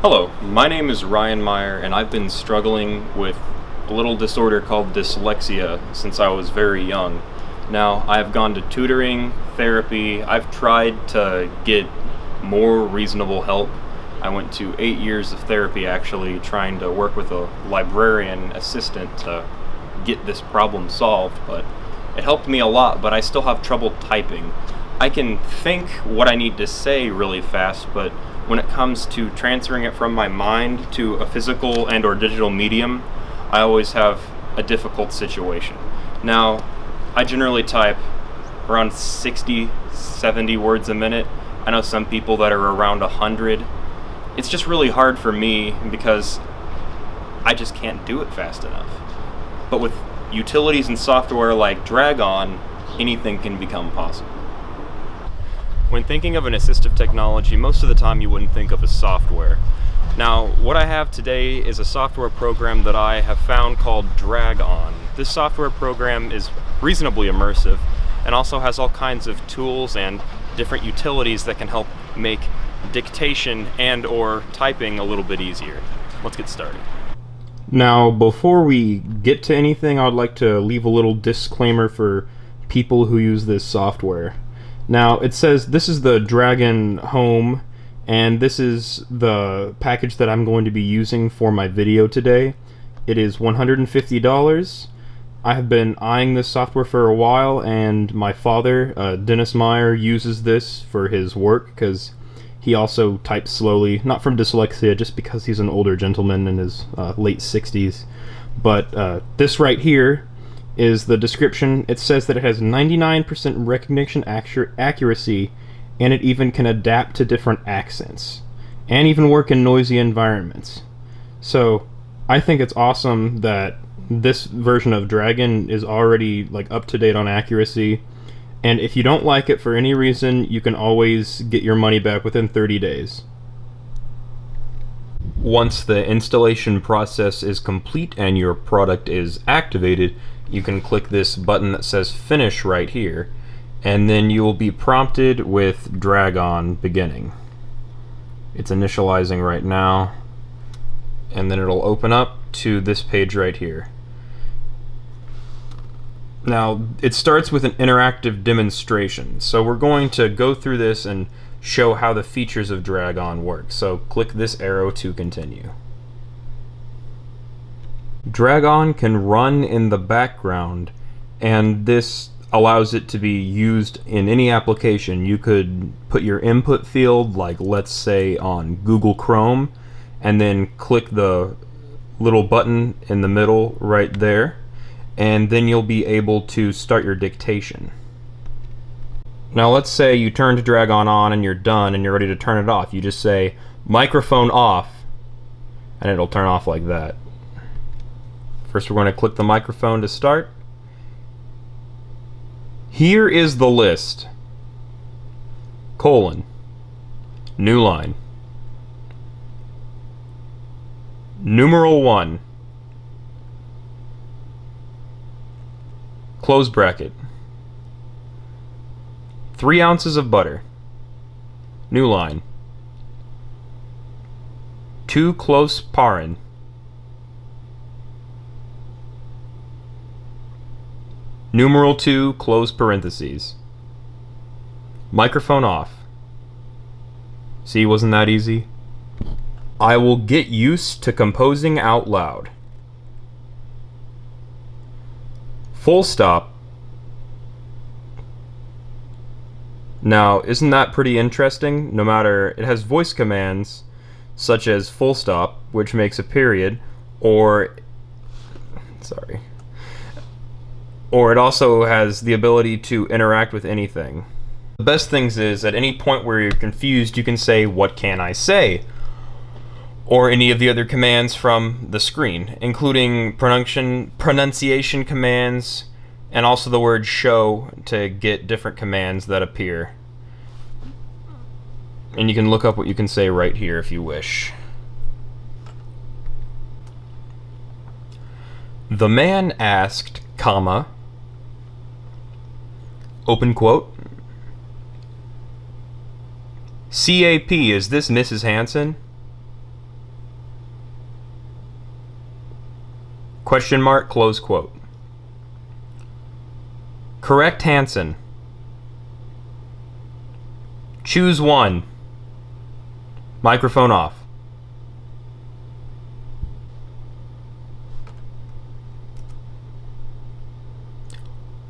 Hello, my name is Ryan Meyer, and I've been struggling with a little disorder called dyslexia since I was very young. Now, I've gone to tutoring, therapy, I've tried to get more reasonable help. I went to 8 years of therapy actually, trying to work with a librarian assistant to get this problem solved, but it helped me a lot, but I still have trouble typing. I can think what I need to say really fast, but when it comes to transferring it from my mind to a physical and or digital medium, I always have a difficult situation. Now, I generally type around 60, 70 words a minute. I know some people that are around 100. It's just really hard for me because I just can't do it fast enough. But with utilities and software like Dragon, anything can become possible. When thinking of an assistive technology, most of the time you wouldn't think of as software. Now, what I have today is a software program that I have found called Dragon. This software program is reasonably immersive and also has all kinds of tools and different utilities that can help make dictation and or typing a little bit easier. Let's get started. Now, before we get to anything, I'd like to leave a little disclaimer for people who use this software. Now, it says this is the Dragon Home, and this is the package that I'm going to be using for my video today. It is $150. I have been eyeing this software for a while, and my father, Dennis Meyer, uses this for his work because he also types slowly, not from dyslexia, just because he's an older gentleman in his late 60s. But this right here is the description. It says that it has 99% recognition accuracy, and it even can adapt to different accents, and even work in noisy environments. So I think it's awesome that this version of Dragon is already up to date on accuracy, and if you don't like it for any reason, you can always get your money back within 30 days. Once the installation process is complete and your product is activated, you can click this button that says Finish right here, and then you will be prompted with Dragon beginning. It's initializing right now, and then it'll open up to this page right here. Now, it starts with an interactive demonstration, so we're going to go through this and show how the features of Dragon work. So click this arrow to continue. Dragon can run in the background, and this allows it to be used in any application. You could put your input field, like let's say on Google Chrome, and then click the little button in the middle right there, and then you'll be able to start your dictation. Now let's say you turned Dragon on and you're done and you're ready to turn it off. You just say microphone off, and it'll turn off like that. First we're going to click the microphone to start. Here is the list. Colon. New line. Numeral 1. Close bracket. 3 ounces of butter. New line. 2 close parin. Numeral 2, close parentheses. Microphone off. See, wasn't that easy? I will get used to composing out loud. Full stop. Now, isn't that pretty interesting? No matter, it has voice commands such as full stop, which makes a period, or it also has the ability to interact with anything. The best things is, at any point where you're confused, you can say, "What can I say?" or any of the other commands from the screen, including pronunciation commands, and also the word show to get different commands that appear. And you can look up what you can say right here if you wish. The man asked, comma, open quote, "CAP, is this Mrs. Hanson?" Question mark, close quote. Correct Hansen. Choose one. Microphone off.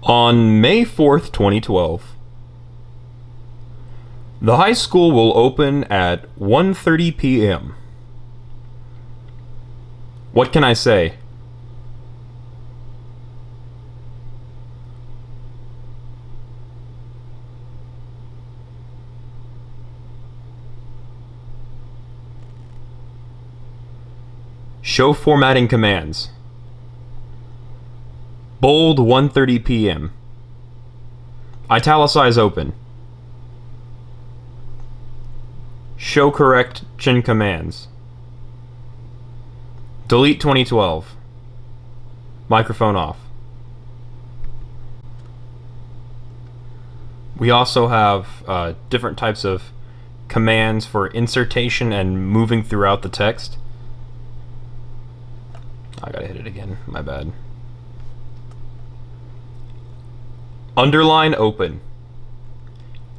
On May 4th, 2012, the high school will open at 1:30 p.m. What can I say? Show formatting commands. Bold 1:30 p.m. Italicize open. Show correction commands. Delete 2012. Microphone off. We also have different types of commands for insertion and moving throughout the text. I gotta hit it again, my bad. Underline open.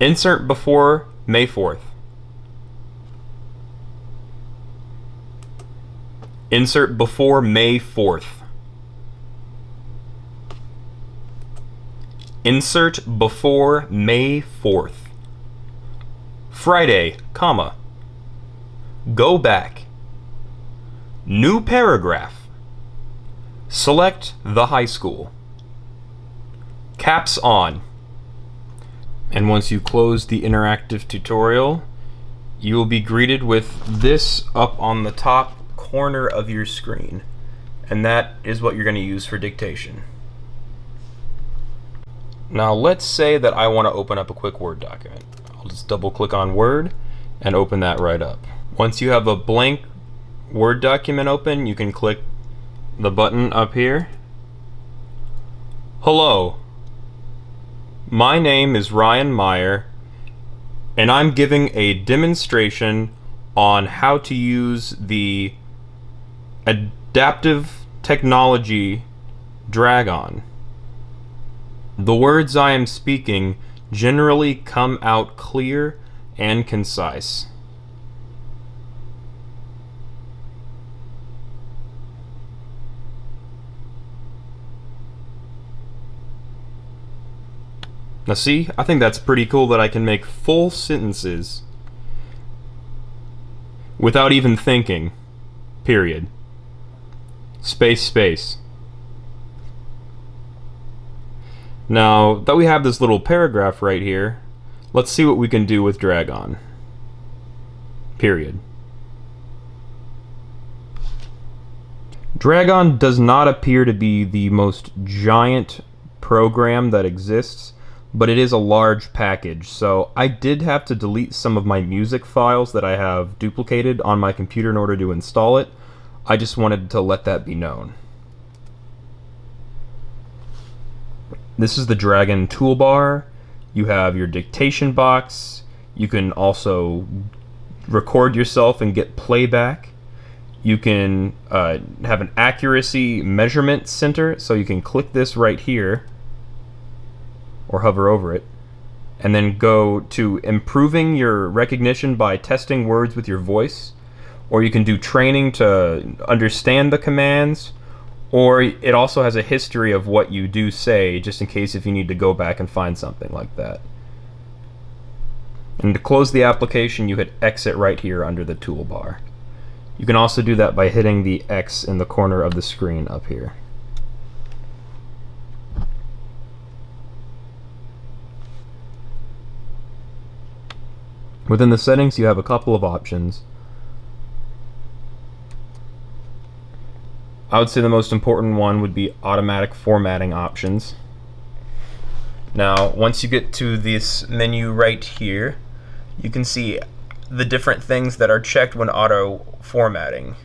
Insert before May 4th. Insert before May 4th. Insert before May 4th. Friday, comma. Go back. New paragraph. Select the high school. Caps on. And once you close the interactive tutorial, you will be greeted with this up on the top corner of your screen. And that is what you're going to use for dictation. Now let's say that I want to open up a quick Word document. I'll just double click on Word and open that right up. Once you have a blank Word document open, you can click the button up here. Hello. My name is Ryan Meyer, and I'm giving a demonstration on how to use the adaptive technology drag-on. The words I am speaking generally come out clear and concise. Now see, I think that's pretty cool that I can make full sentences without even thinking. Period. Space, space. Now that we have this little paragraph right here, let's see what we can do with drag on. Period. Drag on does not appear to be the most giant program that exists, but it is a large package, so I did have to delete some of my music files that I have duplicated on my computer in order to install it. I just wanted to let that be known. This is the Dragon toolbar. You have your dictation box. You can also record yourself and get playback. You can have an accuracy measurement center, so you can click this right here or hover over it, and then go to improving your recognition by testing words with your voice, or you can do training to understand the commands, or it also has a history of what you do say, just in case if you need to go back and find something like that. And to close the application, you hit exit right here under the toolbar. You can also do that by hitting the X in the corner of the screen up here. Within the settings, you have a couple of options. I would say the most important one would be automatic formatting options. Now, once you get to this menu right here, you can see the different things that are checked when auto formatting.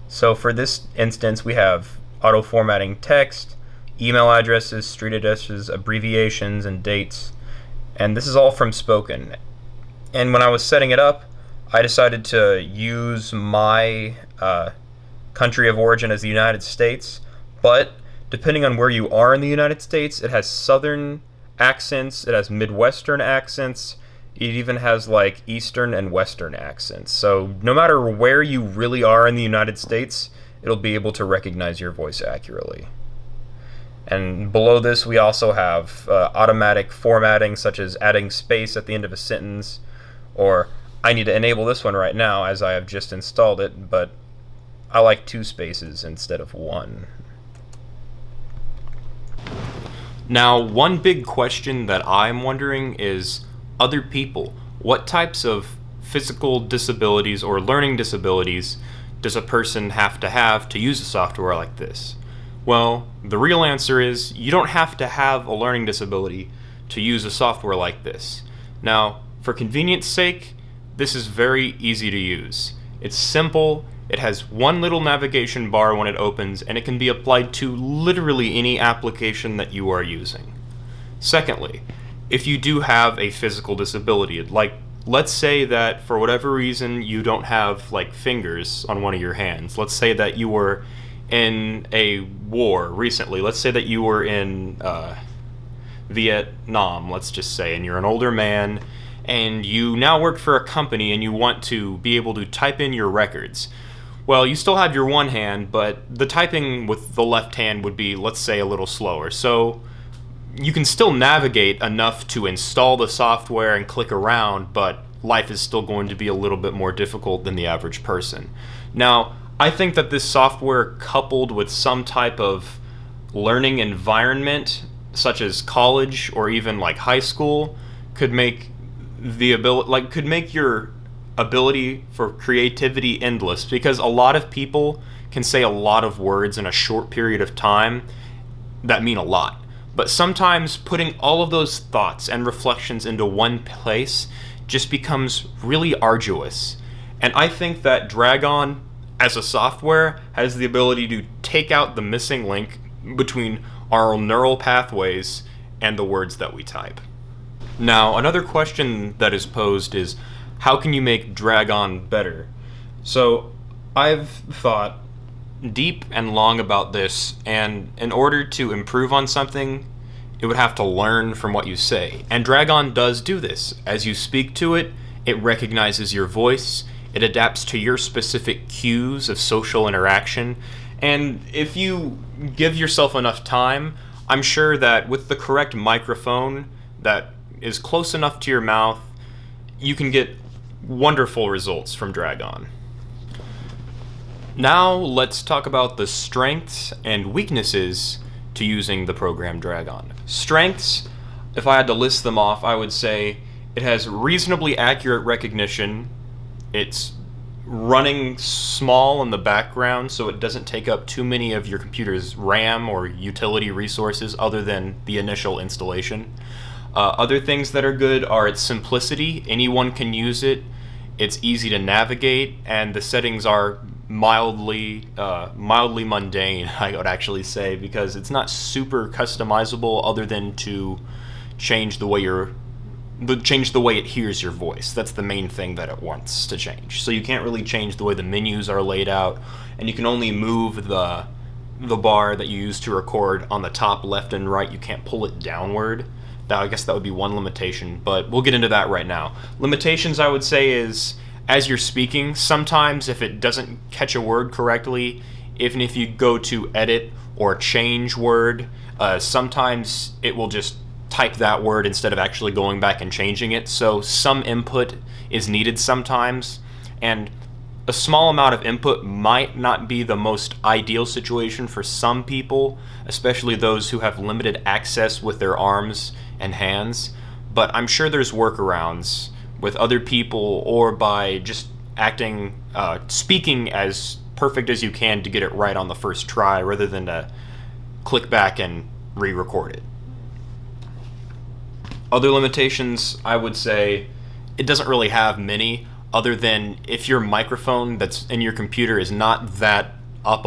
So for this instance, we have auto formatting text, email addresses, street addresses, abbreviations, and dates. And this is all from Spoken. And when I was setting it up, I decided to use my country of origin as the United States, but depending on where you are in the United States, it has southern accents, it has Midwestern accents, it even has like Eastern and Western accents. So no matter where you really are in the United States, it'll be able to recognize your voice accurately. And below this, we also have automatic formatting, such as adding space at the end of a sentence, or I need to enable this one right now as I have just installed it, but I like 2 spaces instead of 1. Now, one big question that I'm wondering is other people. What types of physical disabilities or learning disabilities does a person have to use a software like this? Well, the real answer is you don't have to have a learning disability to use a software like this. Now, for convenience sake, this is very easy to use. It's simple, it has one little navigation bar when it opens, and it can be applied to literally any application that you are using. Secondly, if you do have a physical disability, like let's say that for whatever reason you don't have like fingers on one of your hands. Let's say that you were in a war recently. Let's say that you were in Vietnam, let's just say, and you're an older man, and you now work for a company and you want to be able to type in your records. Well, you still have your one hand, but the typing with the left hand would be, let's say, a little slower. So you can still navigate enough to install the software and click around, but life is still going to be a little bit more difficult than the average person. Now, I think that this software, coupled with some type of learning environment, such as college or even like high school, could make your ability for creativity endless, because a lot of people can say a lot of words in a short period of time that mean a lot. But sometimes putting all of those thoughts and reflections into one place just becomes really arduous. And I think that Dragon, as a software, has the ability to take out the missing link between our neural pathways and the words that we type. Now, another question that is posed is, how can you make Dragon better? So, I've thought deep and long about this, and in order to improve on something, it would have to learn from what you say. And Dragon does do this. As you speak to it, it recognizes your voice, it adapts to your specific cues of social interaction, and if you give yourself enough time, I'm sure that with the correct microphone that is close enough to your mouth, you can get wonderful results from Dragon. Now let's talk about the strengths and weaknesses to using the program Dragon. Strengths, if I had to list them off, I would say it has reasonably accurate recognition. It's running small in the background, so it doesn't take up too many of your computer's RAM or utility resources other than the initial installation. Other things that are good are its simplicity. Anyone can use it. It's easy to navigate, and the settings are mildly mundane, I would actually say, because it's not super customizable other than to change the way it hears your voice. That's the main thing that it wants to change. So you can't really change the way the menus are laid out, and you can only move the bar that you use to record on the top left and right. You can't pull it downward. I guess that would be one limitation, but we'll get into that right now. Limitations, I would say, is as you're speaking, sometimes if it doesn't catch a word correctly, even if you go to edit or change word, sometimes it will just type that word instead of actually going back and changing it. So some input is needed sometimes, and a small amount of input might not be the most ideal situation for some people, especially those who have limited access with their arms and hands, but I'm sure there's workarounds with other people or by just speaking as perfect as you can to get it right on the first try rather than to click back and re-record it. Other limitations, I would say, it doesn't really have many, other than if your microphone that's in your computer is not that up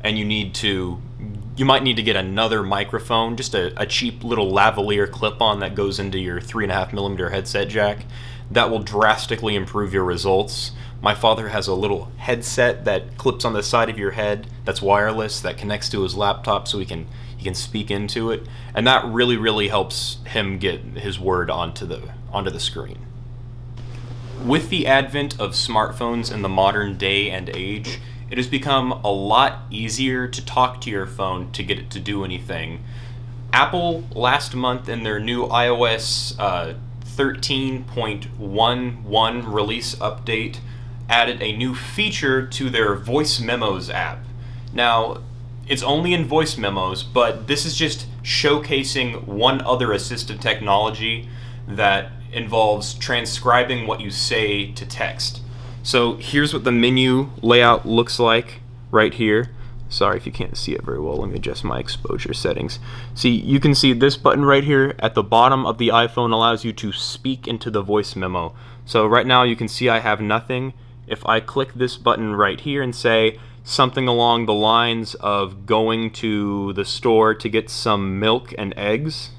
and you might need to get another microphone, just a cheap little lavalier clip-on that goes into your 3.5mm headset jack. That will drastically improve your results. My father has a little headset that clips on the side of your head that's wireless that connects to his laptop so he can speak into it, and that really helps him get his word onto the screen. With the advent of smartphones in the modern day and age, it has become a lot easier to talk to your phone to get it to do anything. Apple last month in their new iOS 13.11 release update added a new feature to their voice memos app. Now, it's only in voice memos, but this is just showcasing one other assistive technology that involves transcribing what you say to text. So here's what the menu layout looks like right here. Sorry if you can't see it very well. Let me adjust my exposure settings. See, you can see this button right here at the bottom of the iPhone allows you to speak into the voice memo. So right now you can see I have nothing. If I click this button right here and say something along the lines of going to the store to get some milk and eggs,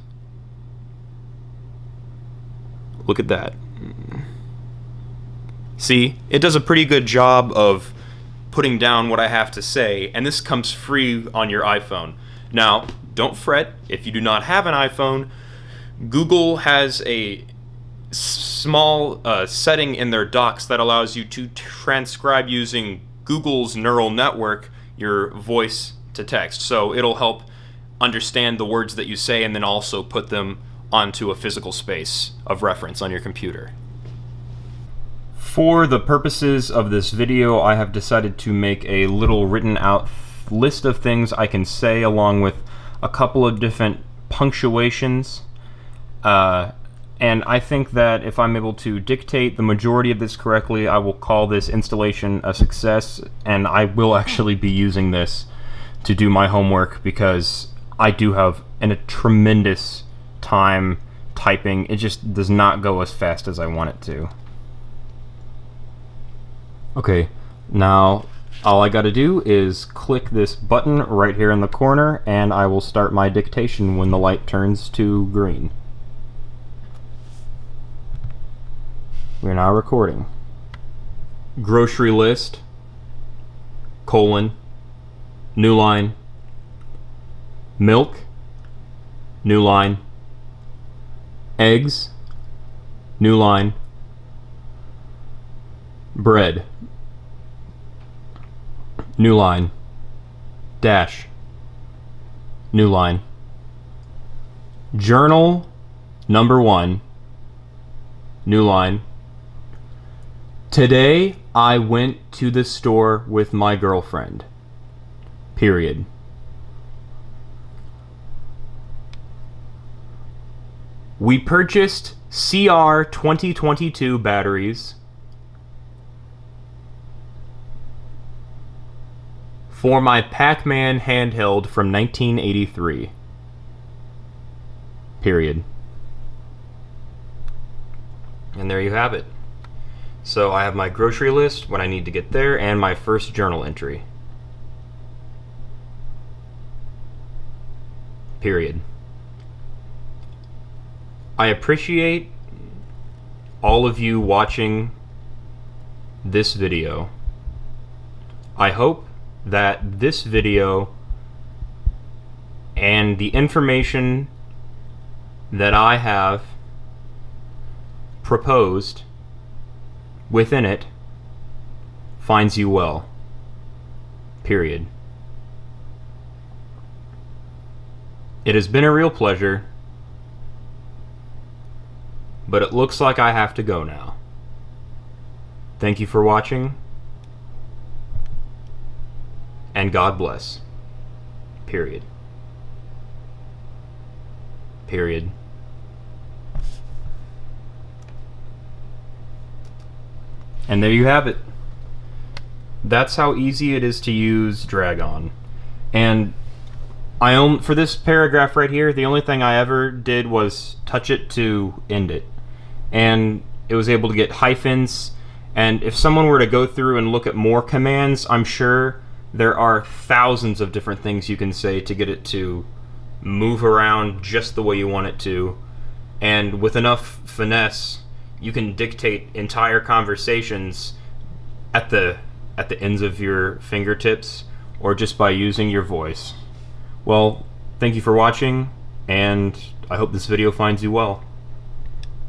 look at that. See, it does a pretty good job of putting down what I have to say, and this comes free on your iPhone. Now, don't fret if you do not have an iPhone. Google has a small setting in their docs that allows you to transcribe using Google's neural network your voice to text. So it'll help understand the words that you say and then also put them onto a physical space of reference on your computer. For the purposes of this video, I have decided to make a little written out list of things I can say along with a couple of different punctuations. And I think that if I'm able to dictate the majority of this correctly, I will call this installation a success, and I will actually be using this to do my homework because I do have a tremendous time typing. It just does not go as fast as I want it to. Okay, now all I gotta do is click this button right here in the corner and I will start my dictation when the light turns to green. We're now recording. Grocery list, colon, new line, milk, new line, eggs, new line, bread, new line, dash, new line, journal number 1, new line, today I went to the store with my girlfriend, period. We purchased CR 2022 batteries for my Pac-Man handheld from 1983. Period. And there you have it. So I have my grocery list, what I need to get there, and my first journal entry. Period. I appreciate all of you watching this video. I hope that this video and the information that I have proposed within it finds you well. Period. It has been a real pleasure, but it looks like I have to go now. Thank you for watching, and God bless. Period. Period. And there you have it. That's how easy it is to use Dragon. And for this paragraph right here, the only thing I ever did was touch it to end it. And it was able to get hyphens. And if someone were to go through and look at more commands, I'm sure there are thousands of different things you can say to get it to move around just the way you want it to. And with enough finesse, you can dictate entire conversations at the ends of your fingertips, or just by using your voice. Well, thank you for watching, and I hope this video finds you well.